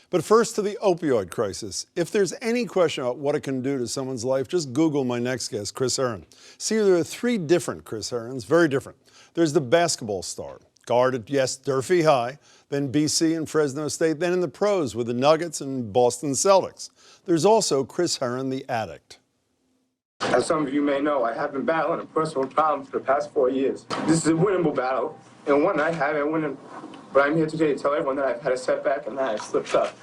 But first to the opioid crisis. If there's any question about what it can do to someone's life, just Google my next guest, Chris Herren. See, there are three different Chris Herrens, very different. There's the basketball star, guard at, yes, Durfee High, then BC and Fresno State, then in the pros with the Nuggets and Boston Celtics. There's also Chris Herren, the addict. As some of you may know, I have been battling a personal problem for the past 4 years. This is a winnable battle, and one I haven't won. But I'm here today to tell everyone that I've had a setback and that I've slipped up.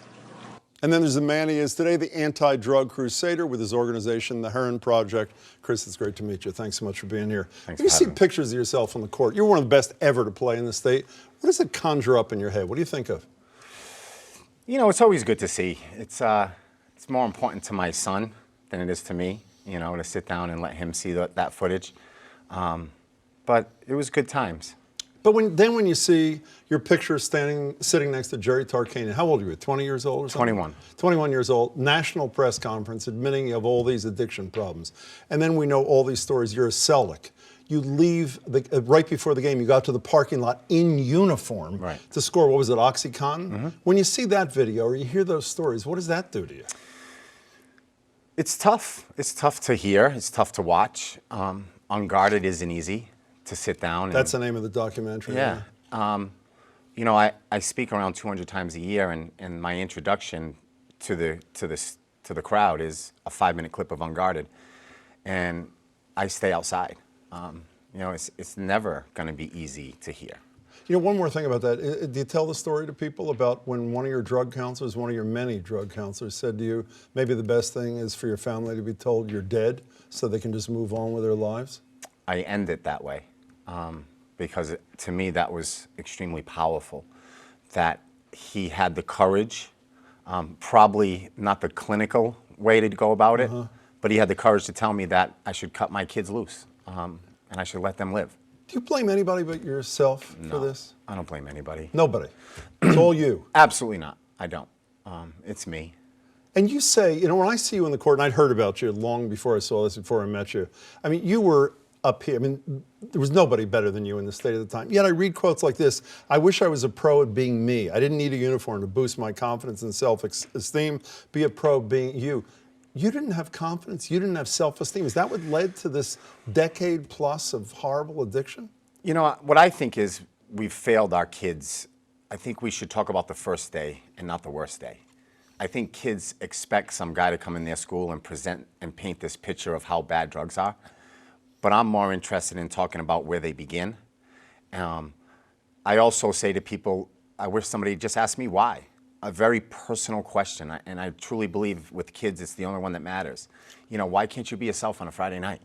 And then there's the man he is today, the anti-drug crusader with his organization, the Herren Project. Chris, it's great to meet you. Thanks so much for being here. Thanks When you for see having me. pictures of yourself on the court, you're one of the best ever to play in the state. What does it conjure up in your head? What do you think of? You know, it's always good to see. It's more important to my son than it is to me, you know, to sit down and let him see that footage. But it was good times. But when you see your picture sitting next to Jerry Tarkanian, how old are you? 20 years old or something? 21. 21 years old, national press conference admitting you have all these addiction problems. And then we know all these stories. You're a Celtic. You leave right before the game, you got to the parking lot in uniform to score, what was it, OxyContin? Mm-hmm. When you see that video or you hear those stories, what does that do to you? It's tough. It's tough to hear. It's tough to watch. Unguarded isn't easy to sit down. That's the name of the documentary. Yeah. You know, I speak around 200 times a year, and my introduction to the crowd is a 5-minute clip of Unguarded, and I stay outside. You know, it's never going to be easy to hear. You know, one more thing about that. Do you tell the story to people about when one of your drug counselors, one of your many drug counselors, said to you, maybe the best thing is for your family to be told you're dead so they can just move on with their lives? I end it that way. Because to me that was extremely powerful, that he had the courage, probably not the clinical way to go about it, but he had the courage to tell me that I should cut my kids loose and I should let them live. Do you blame anybody but yourself for this? I don't blame anybody. Nobody. It's all you. Absolutely not. I don't. It's me. And you say, you know, when I see you in the court, and I'd heard about you long before I saw this, before I met you, I mean, you were up here. I mean, there was nobody better than you in the state at the time. Yet I read quotes like this: I wish I was a pro at being me. I didn't need a uniform to boost my confidence and self-esteem. Be a pro being you. You didn't have confidence. You didn't have self-esteem. Is that what led to this decade plus of horrible addiction? You know, what I think is we've failed our kids. I think we should talk about the first day and not the worst day. I think kids expect some guy to come in their school and present and paint this picture of how bad drugs are. But I'm more interested in talking about where they begin. I also say to people, I wish somebody just asked me why. A very personal question, and I truly believe with kids it's the only one that matters. You know, why can't you be yourself on a Friday night?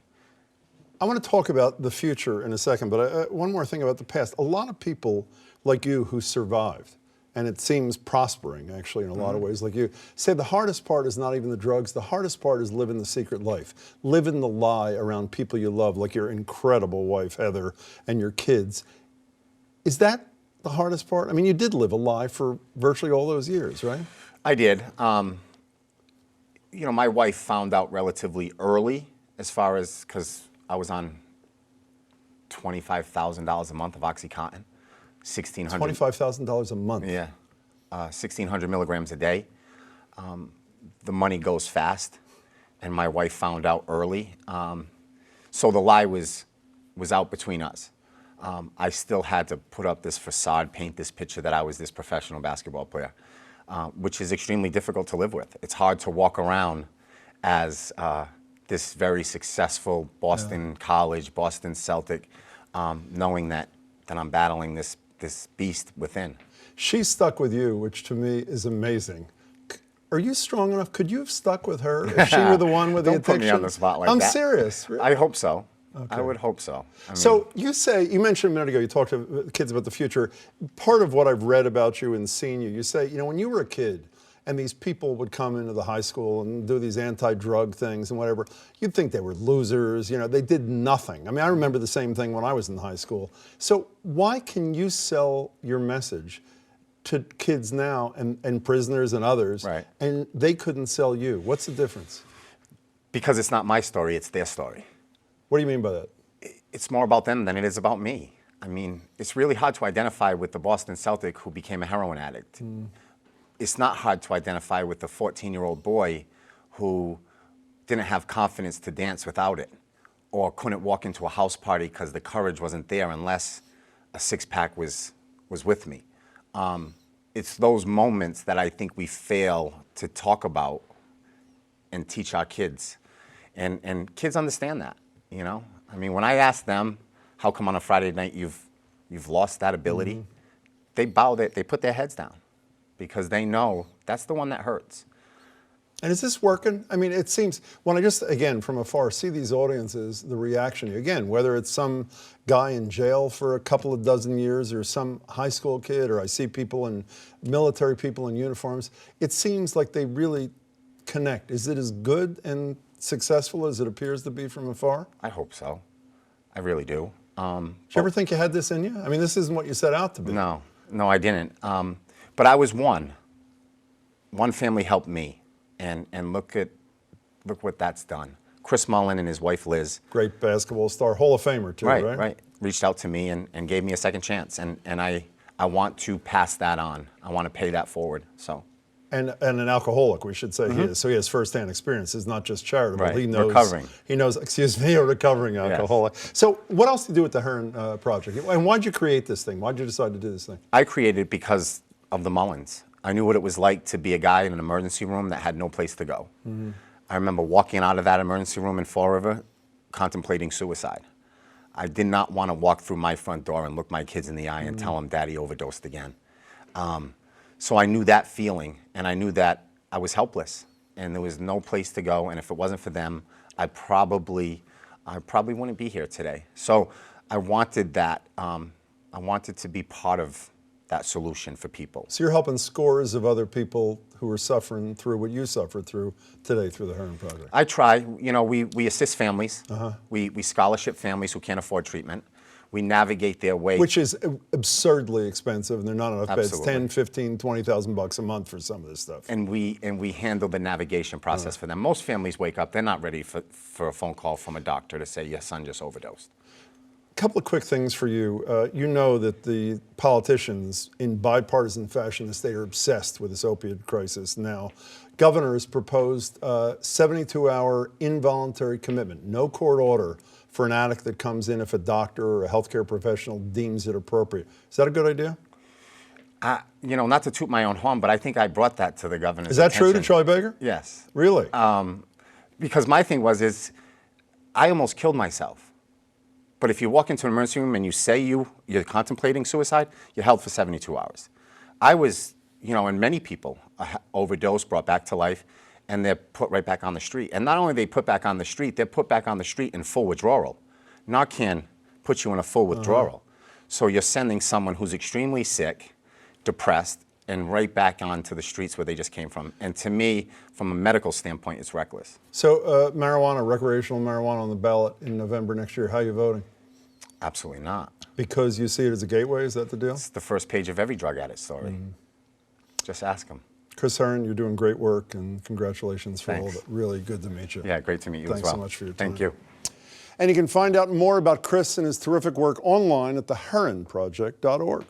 I want to talk about the future in a second, but one more thing about the past. A lot of people like you who survived, and it seems prospering actually in a lot of ways, like you, say the hardest part is not even the drugs. The hardest part is living the secret life, living the lie around people you love, like your incredible wife, Heather, and your kids. Is that the hardest part? I mean, you did live a lie for virtually all those years, right? I did. You know, my wife found out relatively early, as far as, because I was on $25,000 a month of OxyContin. $25,000 a month. Yeah, 1,600 milligrams a day. The money goes fast, and my wife found out early. So the lie was out between us. I still had to put up this facade, paint this picture that I was this professional basketball player, which is extremely difficult to live with. It's hard to walk around as this very successful Boston College, Boston Celtic, knowing that I'm battling this beast within. She stuck with you, which to me is amazing. Are you strong enough? Could you have stuck with her if she were the one with the addiction? Don't put me on the spot like that. I'm serious. Really? I hope so. Okay. I would hope so. I mean, so you mentioned a minute ago, you talked to kids about the future. Part of what I've read about you and seen you, you say, you know, when you were a kid and these people would come into the high school and do these anti-drug things and whatever, you'd think they were losers, you know, they did nothing. I mean, I remember the same thing when I was in high school. So why can you sell your message to kids now and prisoners and others, and they couldn't sell you? What's the difference? Because it's not my story, it's their story. What do you mean by that? It's more about them than it is about me. I mean, it's really hard to identify with the Boston Celtic who became a heroin addict. it's not hard to identify with the 14-year-old boy who didn't have confidence to dance without it, or couldn't walk into a house party because the courage wasn't there unless a six-pack was with me. It's those moments that I think we fail to talk about and teach our kids. And kids understand that, you know? I mean, when I ask them, how come on a Friday night you've lost that ability? They they put their heads down because they know that's the one that hurts. And is this working? I mean, it seems, when I just, again, from afar, see these audiences, the reaction, again, whether it's some guy in jail for a couple of dozen years or some high school kid, or I see people in, military people in uniforms, it seems like they really connect. Is it as good and successful as it appears to be from afar? I hope so. I really do. Did you ever think you had this in you? I mean, this isn't what you set out to be. No, I didn't. But I was one. One family helped me. And look what that's done. Chris Mullin and his wife Liz. Great basketball star, Hall of Famer too, right? Right. Reached out to me and gave me a second chance. And I want to pass that on. I want to pay that forward. So. And an alcoholic, we should say he is. So he has firsthand experience. It's not just charitable. Right. He knows. Recovering. He knows. Excuse me, a recovering alcoholic. Yes. So what else do you do with the Herren project? And why'd you create this thing? Why'd you decide to do this thing? I created it because of the Mullins. I knew what it was like to be a guy in an emergency room that had no place to go. I remember walking out of that emergency room in Fall River, contemplating suicide. I did not want to walk through my front door and look my kids in the eye and tell them Daddy overdosed again. So I knew that feeling, and I knew that I was helpless, and there was no place to go, and if it wasn't for them, I probably wouldn't be here today. So I wanted that. I wanted to be part of that solution for people. So you're helping scores of other people who are suffering through what you suffered through today through the Herren Project. I try. You know, we assist families. We scholarship families who can't afford treatment. We navigate their way. Which is absurdly expensive, and they're not enough beds. Absolutely. 10, 15, 20,000 bucks a month for some of this stuff. And we handle the navigation process for them. Most families wake up, they're not ready for a phone call from a doctor to say, your son just overdosed. Couple of quick things for you. You know that the politicians, in bipartisan fashion in the state, are obsessed with this opioid crisis now. Governor has proposed 72-hour involuntary commitment, no court order, for an addict that comes in if a doctor or a healthcare professional deems it appropriate. Is that a good idea? You know, not to toot my own horn, but I think I brought that to the governor's Is that attention. true to Charlie Baker? Yes. Really? Because my thing is I almost killed myself. But if you walk into an emergency room and you say you're contemplating suicide, you're held for 72 hours. I was, you know, and many people overdose, brought back to life, and they're put right back on the street. And not only are they put back on the street, they're put back on the street in full withdrawal. Narcan puts you in a full withdrawal. So you're sending someone who's extremely sick, depressed, and right back onto the streets where they just came from. And to me, from a medical standpoint, it's reckless. So marijuana, recreational marijuana on the ballot in November next year, how are you voting? Absolutely not. Because you see it as a gateway, is that the deal? It's the first page of every drug addict story. Just ask them. Chris Herren, you're doing great work, and congratulations for all Thanks. of it. Really good to meet you. Yeah, great to meet you as well. Thanks so much for your time. Thank you. And you can find out more about Chris and his terrific work online at theherrenproject.org.